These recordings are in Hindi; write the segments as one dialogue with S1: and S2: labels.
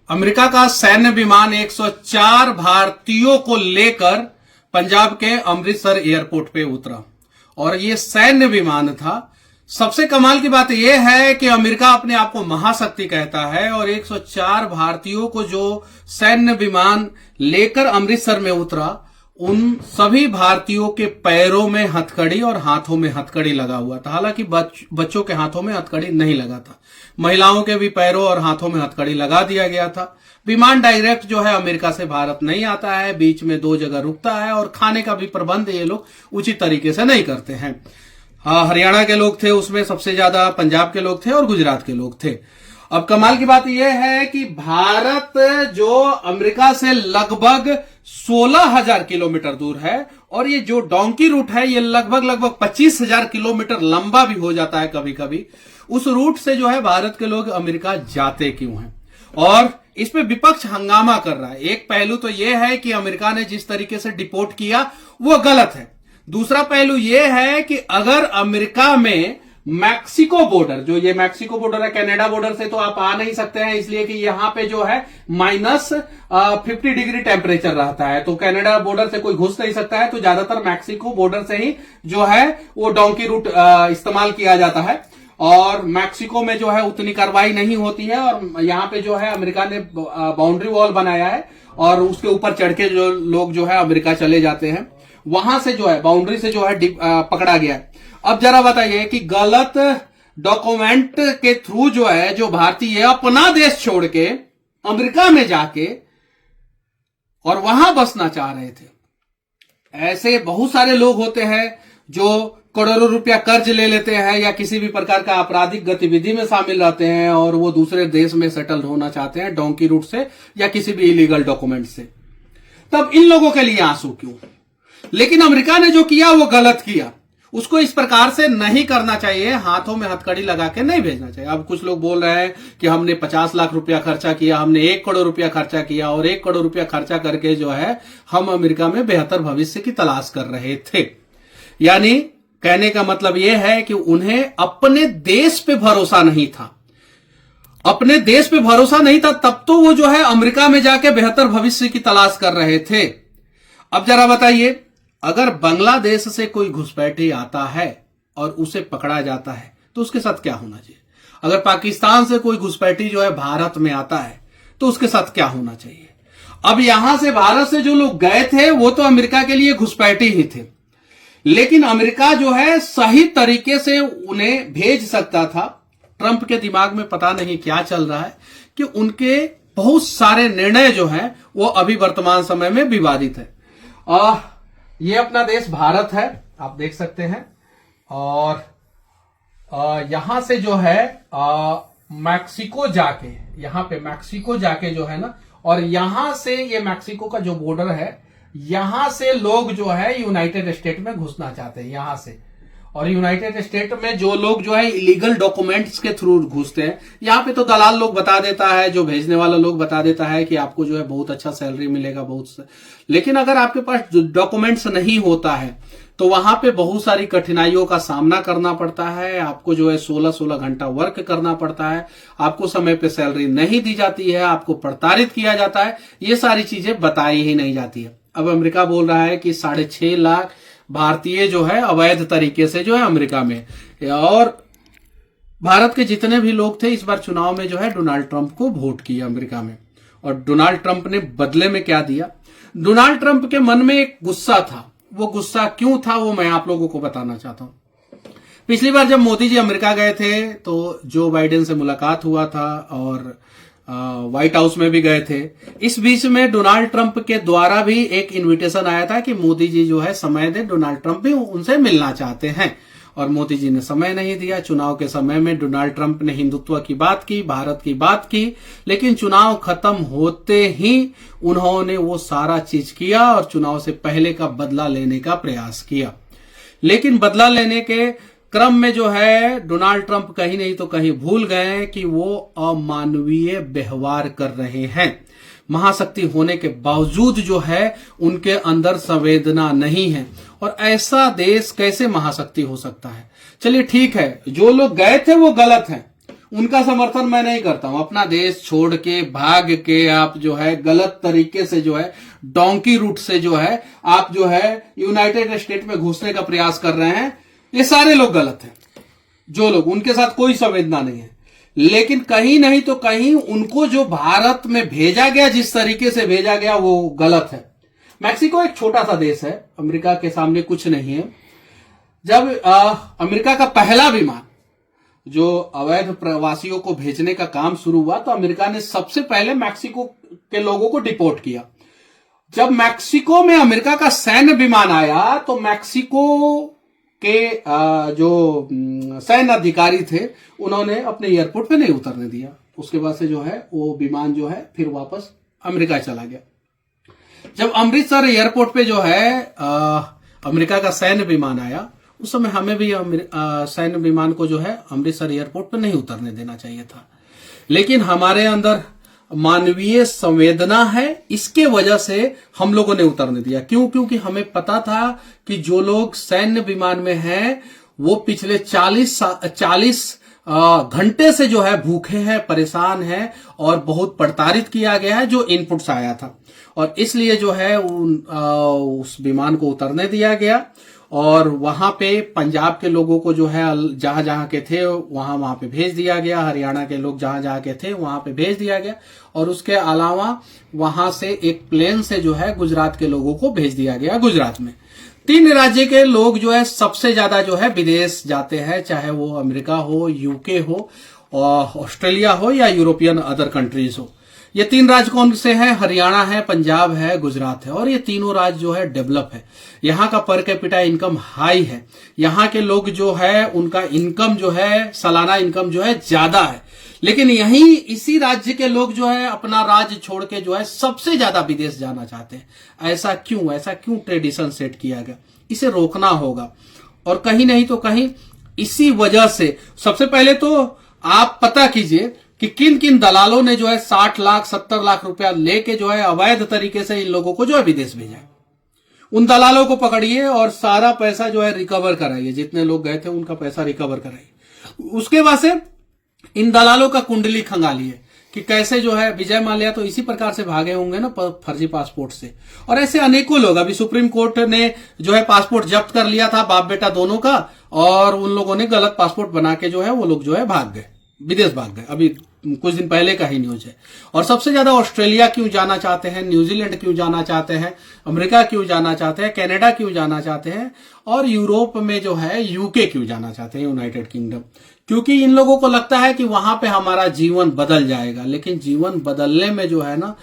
S1: अमेरिका का सैन्य विमान 104 भारतीयों को लेकर पंजाब के अमृतसर एयरपोर्ट पे उतरा और ये सैन्य विमान था। सबसे कमाल की बात यह है कि अमेरिका अपने आप को महाशक्ति कहता है और 104 भारतीयों को जो सैन्य विमान लेकर अमृतसर में उतरा, उन सभी भारतीयों के पैरों में हथकड़ी और हाथों में हथकड़ी लगा हुआ था। हालांकि बच्चों के हाथों में हथकड़ी नहीं लगा था, महिलाओं के भी पैरों और हाथों में हथकड़ी लगा दिया गया था। विमान डायरेक्ट जो है अमेरिका से भारत नहीं आता है, बीच में 2 जगह रुकता है और खाने का भी प्रबंध ये लोग उचित तरीके से नहीं करते हैं। हरियाणा के लोग थे उसमें सबसे ज्यादा, पंजाब के लोग थे और गुजरात के लोग थे। अब कमाल की बात यह है कि भारत जो अमेरिका से लगभग 16,000 किलोमीटर दूर है और ये जो डोंकी रूट है ये लगभग 25,000 किलोमीटर लंबा भी हो जाता है कभी कभी। उस रूट से जो है भारत के लोग अमेरिका जाते क्यों हैं और इस पे विपक्ष हंगामा कर रहा है। एक पहलू तो यह है कि अमेरिका ने जिस तरीके से डिपोर्ट किया वो गलत है। दूसरा पहलू यह है कि अगर अमेरिका में मैक्सिको बॉर्डर, जो ये मैक्सिको बॉर्डर है, कनाडा बॉर्डर से तो आप आ नहीं सकते हैं इसलिए कि यहां पे जो है -50 डिग्री टेम्परेचर रहता है, तो कनाडा बॉर्डर से कोई घुस नहीं सकता है। तो ज्यादातर मैक्सिको बॉर्डर से ही जो है वो डोंकी रूट इस्तेमाल किया जाता है और मैक्सिको में जो है उतनी कार्रवाई नहीं होती है और यहां पे जो है अमेरिका ने बाउंड्री वॉल बनाया है और उसके ऊपर चढ़ के जो लोग जो है अमेरिका चले जाते हैं, वहां से जो है बाउंड्री से जो है पकड़ा गया है। अब जरा बताइए कि गलत डॉक्यूमेंट के थ्रू जो है जो भारतीय अपना देश छोड़ के अमेरिका में जाके और वहां बसना चाह रहे थे। ऐसे बहुत सारे लोग होते हैं जो करोड़ों रुपया कर्ज ले लेते हैं या किसी भी प्रकार का आपराधिक गतिविधि में शामिल रहते हैं और वो दूसरे देश में सेटल होना चाहते हैं डोंकी रूट से या किसी भी इलीगल डॉक्यूमेंट से। तब इन लोगों के लिए आंसू क्यों? लेकिन अमेरिका ने जो किया वो गलत किया, उसको इस प्रकार से नहीं करना चाहिए, हाथों में हथकड़ी लगा के नहीं भेजना चाहिए। अब कुछ लोग बोल रहे हैं कि हमने 50 लाख रुपया खर्चा किया, हमने 1 करोड़ रुपया खर्चा किया और 1 करोड़ रुपया खर्चा करके जो है हम अमेरिका में बेहतर भविष्य की तलाश कर रहे थे। यानी कहने का मतलब यह है कि उन्हें अपने देश पे भरोसा नहीं था। अपने देश पे भरोसा नहीं था तब तो वो जो है अमेरिका में जाके बेहतर भविष्य की तलाश कर रहे थे। अब जरा बताइए, अगर बांग्लादेश से कोई घुसपैठी आता है और उसे पकड़ा जाता है तो उसके साथ क्या होना चाहिए? अगर पाकिस्तान से कोई घुसपैठी जो है भारत में आता है तो उसके साथ क्या होना चाहिए? अब यहां से भारत से जो लोग गए थे वो तो अमेरिका के लिए घुसपैठी ही थे, लेकिन अमेरिका जो है सही तरीके से उन्हें भेज सकता था। ट्रंप के दिमाग में पता नहीं क्या चल रहा है कि उनके बहुत सारे निर्णय जो हैं वो अभी वर्तमान समय में विवादित है। ये अपना देश भारत है, आप देख सकते हैं, और यहां से जो है मैक्सिको जाके, यहां पे मैक्सिको जाके जो है ना, और यहां से ये मैक्सिको का जो बॉर्डर है, यहां से लोग जो है यूनाइटेड स्टेट में घुसना चाहते हैं यहां से। और यूनाइटेड स्टेट में जो लोग जो है इलीगल डॉक्यूमेंट्स के थ्रू घुसते हैं, यहां पे तो दलाल लोग बता देता है, जो भेजने वाला लोग बता देता है कि आपको जो है बहुत अच्छा सैलरी मिलेगा, लेकिन अगर आपके पास डॉक्यूमेंट्स नहीं होता है तो वहां पे बहुत सारी कठिनाइयों का सामना करना पड़ता है। आपको जो है 16-16 घंटा वर्क करना पड़ता है, आपको समय पे सैलरी नहीं दी जाती है, आपको प्रताड़ित किया जाता है, ये सारी चीजें बताई ही नहीं जाती है। अब अमेरिका बोल रहा है कि 6.5 लाख भारतीय जो है अवैध तरीके से जो है अमेरिका में, और भारत के जितने भी लोग थे इस बार चुनाव में जो है डोनाल्ड ट्रंप को वोट किया अमेरिका में। और डोनाल्ड ट्रंप ने बदले में क्या दिया? डोनाल्ड ट्रंप के मन में एक गुस्सा था। वो गुस्सा क्यों था वो मैं आप लोगों को बताना चाहता हूं। पिछली बार जब मोदी जी अमेरिका गए थे तो जो बाइडेन से मुलाकात हुआ था और व्हाइट हाउस में भी गए थे। इस बीच में डोनाल्ड ट्रंप के द्वारा भी एक इनविटेशन आया था कि मोदी जी जो है समय दे, डोनाल्ड ट्रंप भी उनसे मिलना चाहते हैं, और मोदी जी ने समय नहीं दिया। चुनाव के समय में डोनाल्ड ट्रंप ने हिंदुत्व की बात की, भारत की बात की, लेकिन चुनाव खत्म होते ही उन्होंने वो सारा चीज किया और चुनाव से पहले का बदला लेने का प्रयास किया। लेकिन बदला लेने के क्रम में जो है डोनाल्ड ट्रंप कहीं नहीं तो कहीं भूल गए कि वो अमानवीय व्यवहार कर रहे हैं। महाशक्ति होने के बावजूद जो है उनके अंदर संवेदना नहीं है, और ऐसा देश कैसे महाशक्ति हो सकता है? चलिए ठीक है, जो लोग गए थे वो गलत हैं, उनका समर्थन मैं नहीं करता हूं। अपना देश छोड़ के भाग के आप जो है गलत तरीके से जो है डोंकी रूट से जो है आप जो है यूनाइटेड स्टेट में घुसने का प्रयास कर रहे हैं, ये सारे लोग गलत हैं। जो लोग, उनके साथ कोई संवेदना नहीं है, लेकिन कहीं नहीं तो कहीं उनको जो भारत में भेजा गया, जिस तरीके से भेजा गया, वो गलत है। मैक्सिको एक छोटा सा देश है, अमेरिका के सामने कुछ नहीं है। जब अमेरिका का पहला विमान जो अवैध प्रवासियों को भेजने का काम शुरू हुआ तो अमेरिका ने सबसे पहले मैक्सिको के लोगों को डिपोर्ट किया। जब मैक्सिको में अमेरिका का सैन्य विमान आया तो मैक्सिको के जो सैन्य अधिकारी थे उन्होंने अपने एयरपोर्ट पे नहीं उतरने दिया। उसके बाद से जो है वो विमान जो है फिर वापस अमेरिका चला गया। जब अमृतसर एयरपोर्ट पे जो है अमेरिका का सैन्य विमान आया, उस समय हमें भी सैन्य विमान को जो है अमृतसर एयरपोर्ट पे नहीं उतरने देना चाहिए था, लेकिन हमारे अंदर मानवीय संवेदना है, इसके वजह से हम लोगों ने उतरने दिया। क्यों? क्योंकि हमें पता था कि जो लोग सैन्य विमान में हैं वो पिछले 40 घंटे से जो है भूखे हैं, परेशान हैं और बहुत प्रताड़ित किया गया है, जो इनपुट्स आया था, और इसलिए जो है उस विमान को उतरने दिया गया। और वहां पे पंजाब के लोगों को जो है जहां जहां के थे वहां पे भेज दिया गया, हरियाणा के लोग जहां जहां के थे वहां पे भेज दिया गया, और उसके अलावा वहां से एक प्लेन से जो है गुजरात के लोगों को भेज दिया गया। गुजरात में 3 राज्य के लोग जो है सबसे ज्यादा जो है विदेश जाते हैं, चाहे वो अमेरिका हो, यूके हो, ऑस्ट्रेलिया हो या यूरोपियन अदर कंट्रीज हो। ये 3 राज्य कौन से हैं? हरियाणा है, पंजाब है, गुजरात है, और ये तीनों राज्य जो है डेवलप है। यहाँ का पर कैपिटा इनकम हाई है, यहाँ के लोग जो है उनका इनकम जो है सालाना इनकम जो है ज्यादा है, लेकिन यही इसी राज्य के लोग जो है अपना राज्य छोड़ के जो है सबसे ज्यादा विदेश जाना चाहते हैं। ऐसा क्यों ट्रेडिशन सेट किया गया? इसे रोकना होगा, और कहीं नहीं तो कहीं इसी वजह से सबसे पहले तो आप पता कीजिए कि किन किन दलालों ने जो है 60 लाख 70 लाख रुपया लेके जो है अवैध तरीके से इन लोगों को जो है विदेश भेजा। उन दलालों को पकड़िए और सारा पैसा जो है रिकवर कराइए, जितने लोग गए थे उनका पैसा रिकवर कराइए। उसके बाद से इन दलालों का कुंडली खंगालिए कि कैसे जो है विजय माल्या तो इसी प्रकार से भागे होंगे ना फर्जी पासपोर्ट से, और ऐसे अनेकों लोग। अभी सुप्रीम कोर्ट ने जो है पासपोर्ट जब्त कर लिया था बाप बेटा दोनों का, और उन लोगों ने गलत पासपोर्ट बना के जो है वो लोग जो है भाग गए, विदेश भाग गए। अभी कुछ दिन पहले का ही न्यूज है। और सबसे ज्यादा ऑस्ट्रेलिया क्यों जाना चाहते हैं, न्यूजीलैंड क्यों जाना चाहते हैं, अमेरिका क्यों जाना चाहते हैं, कनाडा क्यों जाना चाहते हैं, और यूरोप में जो है यूके क्यों जाना चाहते हैं, यूनाइटेड किंगडम? क्योंकि इन लोगों को लगता है कि वहां पे हमारा जीवन बदल जाएगा, लेकिन जीवन बदलने में जो है ना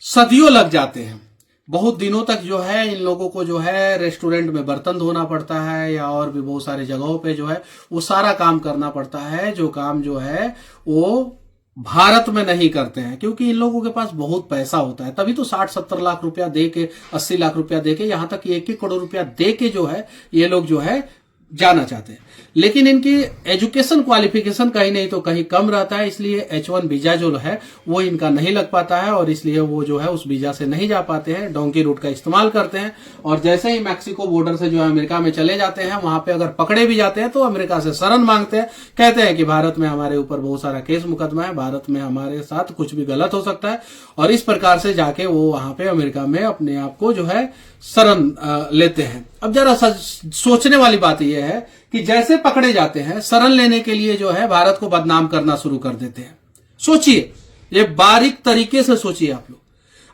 S1: सदियों लग जाते हैं। बहुत दिनों तक जो है इन लोगों को जो है रेस्टोरेंट में बर्तन धोना पड़ता है, या और भी बहुत सारे जगहों पे जो है वो सारा काम करना पड़ता है, जो काम जो है वो भारत में नहीं करते हैं, क्योंकि इन लोगों के पास बहुत पैसा होता है। तभी तो 60-70 लाख रुपया दे के, 80 लाख रुपया दे के, यहां तक 1-1 करोड़ रुपया दे के जो है ये लोग जो है जाना चाहते हैं। लेकिन इनकी एजुकेशन क्वालिफिकेशन कहीं नहीं तो कहीं कम रहता है, इसलिए H1 वीजा जो है वो इनका नहीं लग पाता है, और इसलिए वो जो है उस वीजा से नहीं जा पाते हैं, डोंकी रूट का इस्तेमाल करते हैं। और जैसे ही मैक्सिको बॉर्डर से जो है अमेरिका में चले जाते हैं, वहां पे अगर पकड़े भी जाते हैं तो अमेरिका से शरण मांगते हैं, कहते हैं कि भारत में हमारे ऊपर बहुत सारा केस मुकदमा है, भारत में हमारे साथ कुछ भी गलत हो सकता है, और इस प्रकार से जाके वो वहां पे अमेरिका में अपने आप को जो है शरण लेते हैं। अब जरा सोचने वाली बात यह है कि जैसे पकड़े जाते हैं, शरण लेने के लिए जो है भारत को बदनाम करना शुरू कर देते हैं। सोचिए, ये बारीक तरीके से सोचिए आप लोग।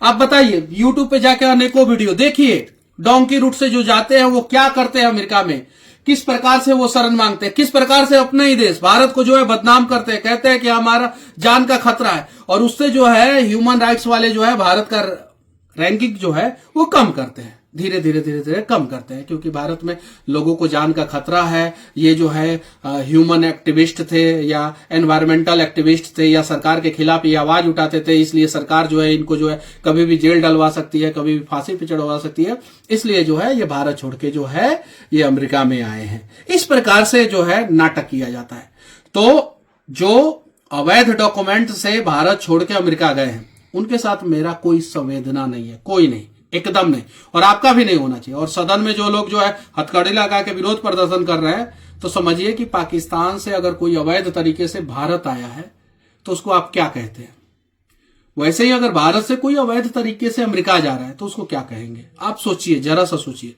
S1: आप बताइए, यूट्यूब पे जाके अनेकों वीडियो देखिए, डोंकी रूट से जो जाते हैं वो क्या करते हैं अमेरिका में, किस प्रकार से वो शरण मांगते हैं, किस प्रकार से अपने ही देश भारत को जो है बदनाम करते हैं, कहते हैं कि हमारा जान का खतरा है, और उससे जो है ह्यूमन राइट्स वाले जो है भारत का रैंकिंग जो है वो कम करते हैं, धीरे धीरे कम करते हैं, क्योंकि भारत में लोगों को जान का खतरा है। ये जो है ह्यूमन एक्टिविस्ट थे या एनवायरमेंटल एक्टिविस्ट थे या सरकार के खिलाफ ये आवाज उठाते थे, इसलिए सरकार जो है इनको जो है कभी भी जेल डलवा सकती है, कभी भी फांसी पे चढ़वा सकती है, इसलिए जो है ये भारत छोड़ के जो है ये अमेरिका में आए हैं। इस प्रकार से जो है नाटक किया जाता है। तो जो अवैध डॉक्यूमेंट से भारत छोड़ के अमेरिका गए हैं उनके साथ मेरा कोई संवेदना नहीं है, कोई नहीं, एकदम नहीं, और आपका भी नहीं होना चाहिए। और सदन में जो लोग जो है हथकड़ी लगा के विरोध प्रदर्शन कर रहे हैं तो समझिए कि पाकिस्तान से अगर कोई अवैध तरीके से भारत आया है तो उसको आप क्या कहते हैं। वैसे ही अगर भारत से कोई अवैध तरीके से अमेरिका जा रहा है तो उसको क्या कहेंगे, आप सोचिए, जरा सा सोचिए।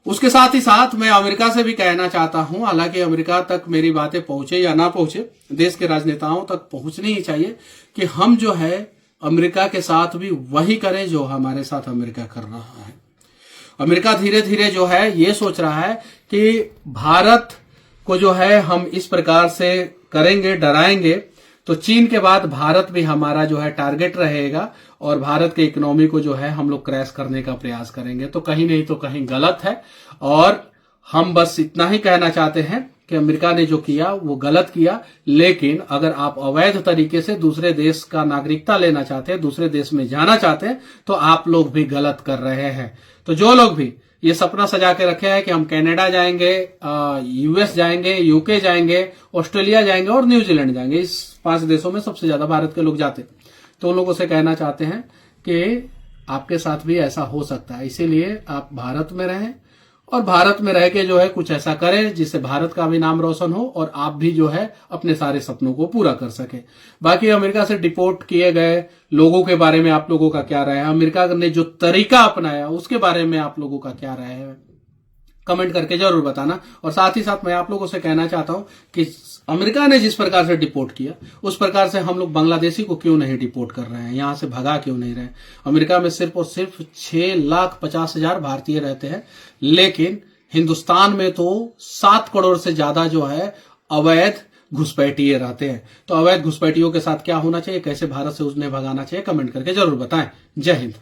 S1: उसके साथ ही साथ मैं अमेरिका से भी कहना चाहता हूं, हालांकि अमेरिका तक मेरी बातें पहुंचे या ना पहुंचे, देश के राजनेताओं तक पहुंचनी ही चाहिए कि हम जो है अमेरिका के साथ भी वही करें जो हमारे साथ अमेरिका कर रहा है। अमेरिका धीरे धीरे जो है ये सोच रहा है कि भारत को जो है हम इस प्रकार से करेंगे, डराएंगे, तो चीन के बाद भारत भी हमारा जो है टारगेट रहेगा और भारत के इकोनॉमी को जो है हम लोग क्रैश करने का प्रयास करेंगे। तो कहीं नहीं तो कहीं गलत है, और हम बस इतना ही कहना चाहते हैं कि अमेरिका ने जो किया वो गलत किया, लेकिन अगर आप अवैध तरीके से दूसरे देश का नागरिकता लेना चाहते हैं, दूसरे देश में जाना चाहते हैं, तो आप लोग भी गलत कर रहे हैं। तो जो लोग भी ये सपना सजा के रखे हैं कि हम कनाडा जाएंगे, यूएस जाएंगे, यूके जाएंगे, ऑस्ट्रेलिया जाएंगे और न्यूजीलैंड जाएंगे, इस 5 देशों में सबसे ज्यादा भारत के लोग जाते, तो उन लोगों से कहना चाहते हैं कि आपके साथ भी ऐसा हो सकता है। इसीलिए आप भारत में रहें और भारत में रह के जो है कुछ ऐसा करें जिससे भारत का भी नाम रोशन हो और आप भी जो है अपने सारे सपनों को पूरा कर सके। बाकी अमेरिका से डिपोर्ट किए गए लोगों के बारे में आप लोगों का क्या राय है, अमेरिका ने जो तरीका अपनाया उसके बारे में आप लोगों का क्या राय है, कमेंट करके जरूर बताना। और साथ ही साथ मैं आप लोगों से कहना चाहता हूं कि अमेरिका ने जिस प्रकार से डिपोर्ट किया उस प्रकार से हम लोग बांग्लादेशी को क्यों नहीं डिपोर्ट कर रहे हैं, यहां से भगा क्यों नहीं रहे। अमेरिका में सिर्फ और सिर्फ 6,50,000 भारतीय रहते हैं, लेकिन हिंदुस्तान में तो 7 करोड़ से ज्यादा जो है अवैध घुसपैठिए रहते हैं। तो अवैध घुसपैठियों के साथ क्या होना चाहिए, कैसे भारत से उन्हें भगाना चाहिए, कमेंट करके जरूर बताएं। जय हिंद।